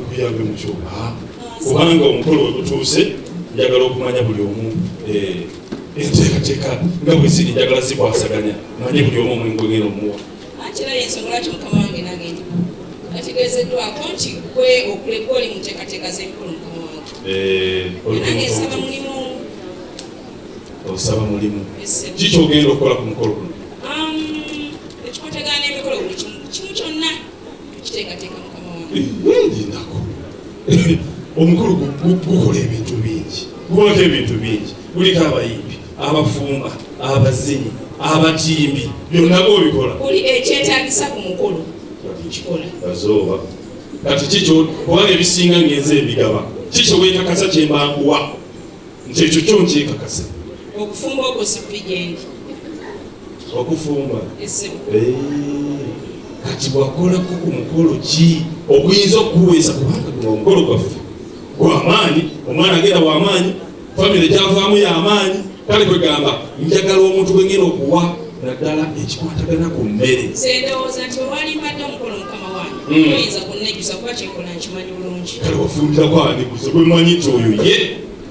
kuyambe mu kyoma kubanga omukolo we gutuuse njagala okumanya buli omu enteekateeka nga bwe ziri njagala zikwasaganya manye buli omu omwenge ogenda omuwa akira y'ensonga lwaki mukama wange nagenda ategeezeddwako nti gwe okuleka oli mu nteekateeka z'emikolo mukama wange nange nsaba mulimu osaba mulimu kiki ogenda okukola ku mukolo guno ekikotegana n'emikolo buli kimu kyonna kiteekateeka mukama wange ndinako omukolo gukola ebintu bingi gukolako ebintu bingi guliko abayimbi abafumba abazinyi abatimbi byonna bobikola buli ekyetaagisa ku mukolo kikola azooba kati kikyo kubanga ebisinga ngenze ebigaba kikyo weekakasa kyembanguwa nti ekyo kyo nkyekakasa okufumba okwo sivigendi okufumba kati bwakolako ku mukolo ki oguyinza okuweesa kubanga guno omukolo gwaffe gwamaanyi omwana agenda wamaanyi famire gyavaamu yamaanyi kale kwegamba njagala omuntu gwengenda okuwa naddala ekikwatagana ku mmere sendowooza nti wewalimbadde omukolo mukama wange oyinza kunnejjusa kuba kyenkola nkimanyi bulungi kale wafumbirako aniguza gwemanyi nti oyo ye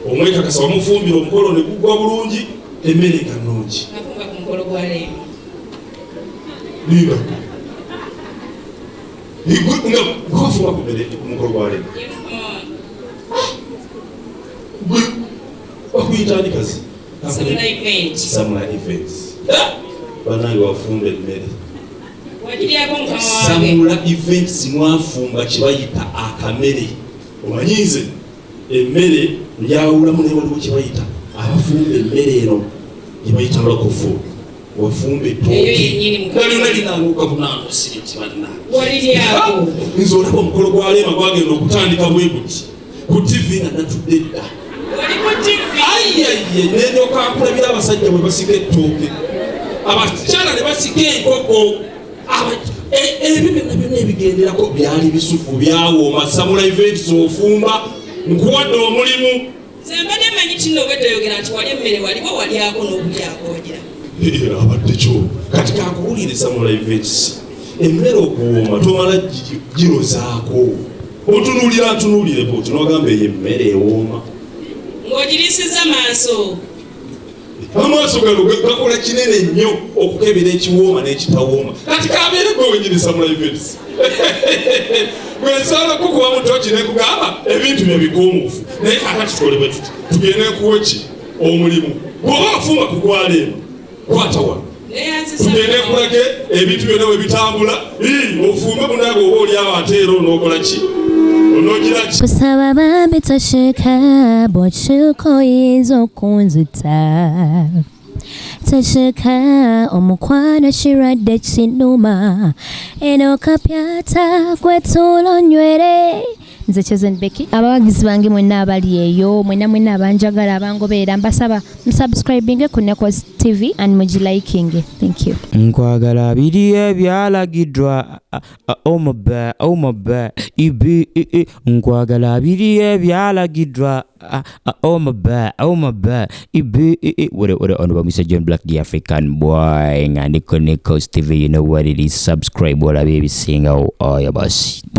omwekakasa wamufumbira omukolo ne gugwa bulungi emmere nga nnungi nafumba ku mukolo gwa Rema nina nga gwafumba ku mukolo gwa Rema bakuyitaani kazi Samula Events banange wafumba emmere wagiryako mukama wange Samula Events mwafumba kibayita akamere omanyize emmere njawulamu ne waliwo kibayita abafumba emmere eno gibayita lokofu wafumba ettooke nalina linanguka bunango siriti banna waliryako nze olaba omukolo gwa Rema gwagenda okutandika bwe guti ku TV nga natudde dda nendokankulabira abasajja bwe basika ettooke abakyala ne basika enkoko ebyo byonna byonna ebigenderako byali bisufu byawooma Samula Events ofumba nkuwadde omulimu nze mbadde manyi kino obweddoyogera nti wali emmere waliwo walyako n'okulyakoogera abadde kyo kati kankuwulire Samula Events emmere okuwooma tomala girozaako otunuulira ntunuulire bwoti n'ogamba eyo emmere ewooma ng'ogirisiza maaso amaaso gano gakola kinene nnyo okukebera ekiwooma n'ekitawooma kati kabeere gwe wenyini Samula Events gwensalako kuba mutoki nekugamba ebintu bye bikuumuufu naye kakati tukole bwe tuti tugende kuweki omulimu bw'oba wafumba ku gwa Rema kwata wano tugende kulage ebintu byonna we bitambula ofumbe munange oba oli awo ate era onookola ki kusaba bambi tosheka bw'okyuka oyinza okunzita tosheka omukwano kirwadde kinuma eno kapyata gwetuula onywere nze Chosen Becky abawagizi bange mwenna abali eyo mwenna abanjagala abangoberera mbasaba musubscribing ku NEKOZ TV and mugiliking. Thank you. Nkwagala biri ebyalagiddwa omaba ibi nkwagala biri ebyalagiddwa omaba ibi whatever on Mr. John Black the African boy and NEKOZ TV, you know what it is. Subscribe wala baby singa oh yeah boss.